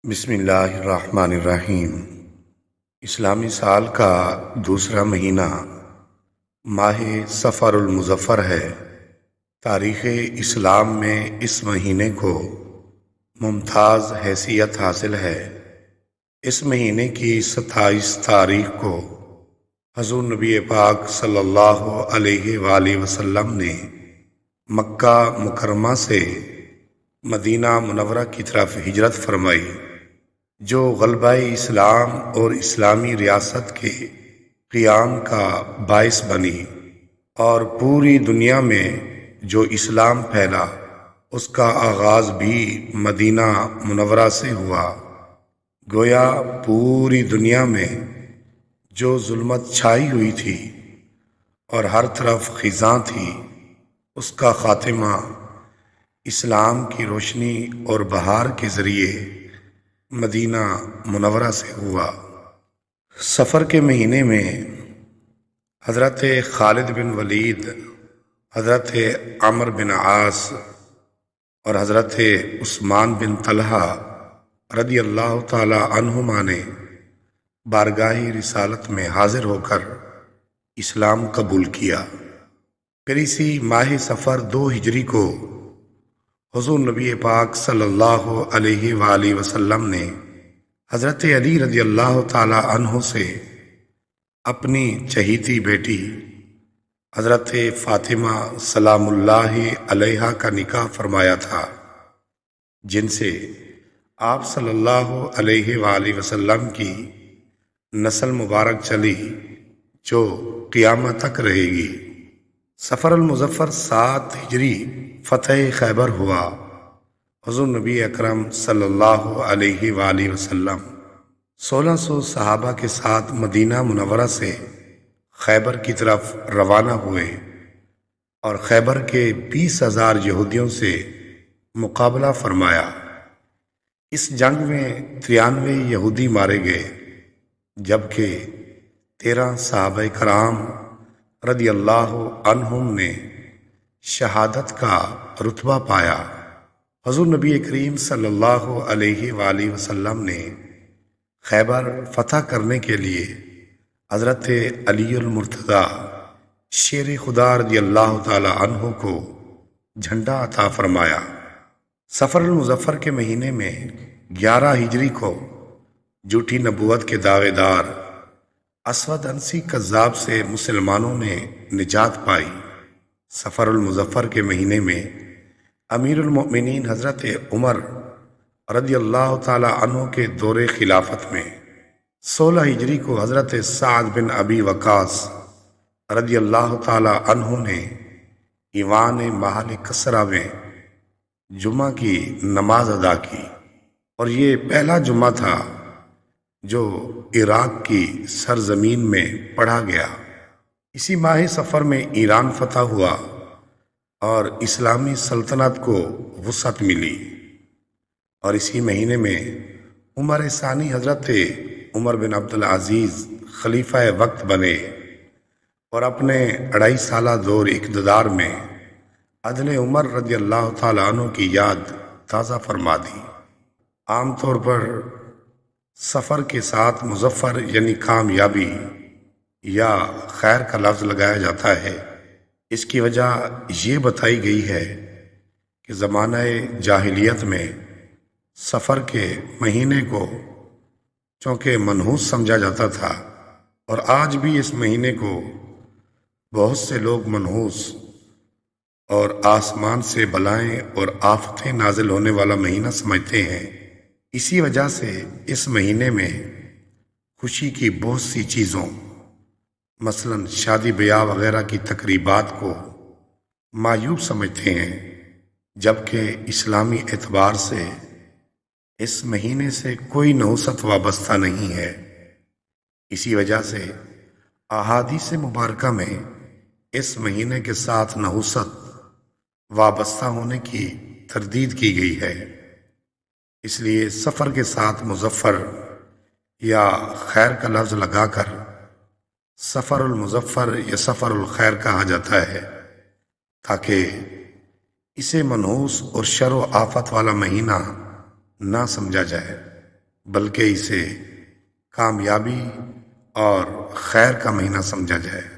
بسم اللہ الرحمن الرحیم۔ اسلامی سال کا دوسرا مہینہ ماہ صفر المظفر ہے۔ تاریخ اسلام میں اس مہینے کو ممتاز حیثیت حاصل ہے۔ اس مہینے کی 27 تاریخ کو حضور نبی پاک صلی اللہ علیہ وآلہ وسلم نے مکہ مکرمہ سے مدینہ منورہ کی طرف ہجرت فرمائی، جو غلبہ اسلام اور اسلامی ریاست کے قیام کا باعث بنی، اور پوری دنیا میں جو اسلام پھیلا اس کا آغاز بھی مدینہ منورہ سے ہوا۔ گویا پوری دنیا میں جو ظلمت چھائی ہوئی تھی اور ہر طرف خزاں تھی، اس کا خاتمہ اسلام کی روشنی اور بہار کے ذریعے مدینہ منورہ سے ہوا۔ سفر کے مہینے میں حضرت خالد بن ولید، حضرت عمرو بن عاص اور حضرت عثمان بن طلحہ رضی اللہ تعالی عنہما نے بارگاہ رسالت میں حاضر ہو کر اسلام قبول کیا۔ پھر اسی ماہ صفر 2 ہجری کو حضور نبی پاک صلی اللہ علیہ وآلہ وسلم نے حضرت علی رضی اللہ تعالی عنہ سے اپنی چہیتی بیٹی حضرت فاطمہ سلام اللہ علیہا کا نکاح فرمایا تھا، جن سے آپ صلی اللہ علیہ وآلہ وسلم کی نسل مبارک چلی، جو قیامت تک رہے گی۔ صفر المظفر 7 ہجری فتح خیبر ہوا۔ حضور نبی اکرم صلی اللہ علیہ وآلہ وسلم 1600 صحابہ کے ساتھ مدینہ منورہ سے خیبر کی طرف روانہ ہوئے اور خیبر کے 20,000 یہودیوں سے مقابلہ فرمایا۔ اس جنگ میں 93 یہودی مارے گئے، جبکہ 13 صحابہ کرام رضی اللہ عنہم نے شہادت کا رتبہ پایا۔ حضور نبی کریم صلی اللہ علیہ وآلہ وسلم نے خیبر فتح کرنے کے لیے حضرت علی المرتضیٰ شیر خدا رضی اللہ تعالی عنہ کو جھنڈا عطا فرمایا۔ صفر المظفر کے مہینے میں 11 ہجری کو جھوٹی نبوت کے دعوے دار اسود عنسی کذاب سے مسلمانوں نے نجات پائی۔ صفر المظفر کے مہینے میں امیر المؤمنین حضرت عمر رضی اللہ تعالی عنہ کے دور خلافت میں 16 ہجری کو حضرت سعد بن ابی وقاص رضی اللہ تعالی عنہ نے ایوان محل کسرہ میں جمعہ کی نماز ادا کی، اور یہ پہلا جمعہ تھا جو عراق کی سرزمین میں پڑھا گیا۔ اسی ماہ صفر میں ایران فتح ہوا اور اسلامی سلطنت کو وسعت ملی، اور اسی مہینے میں عمر ثانی حضرت عمر بن عبدالعزیز خلیفہ وقت بنے اور اپنے 2.5 سالہ دور اقتدار میں عدل عمر رضی اللہ تعالیٰ عنہ کی یاد تازہ فرما دی۔ عام طور پر سفر کے ساتھ مظفر یعنی کامیابی یا خیر کا لفظ لگایا جاتا ہے۔ اس کی وجہ یہ بتائی گئی ہے کہ زمانہ جاہلیت میں سفر کے مہینے کو چونکہ منحوس سمجھا جاتا تھا، اور آج بھی اس مہینے کو بہت سے لوگ منحوس اور آسمان سے بلائیں اور آفتیں نازل ہونے والا مہینہ سمجھتے ہیں۔ اسی وجہ سے اس مہینے میں خوشی کی بہت سی چیزوں، مثلا شادی بیاہ وغیرہ کی تقریبات کو معیوب سمجھتے ہیں، جبکہ اسلامی اعتبار سے اس مہینے سے کوئی نحوست وابستہ نہیں ہے۔ اسی وجہ سے احادیث مبارکہ میں اس مہینے کے ساتھ نحوست وابستہ ہونے کی تردید کی گئی ہے۔ اس لیے سفر کے ساتھ مظفر یا خیر کا لفظ لگا کر سفر المظفر یا سفر الخیر کہا جاتا ہے، تاکہ اسے منحوس اور شر و آفت والا مہینہ نہ سمجھا جائے۔ بلکہ اسے کامیابی اور خیر کا مہینہ سمجھا جائے۔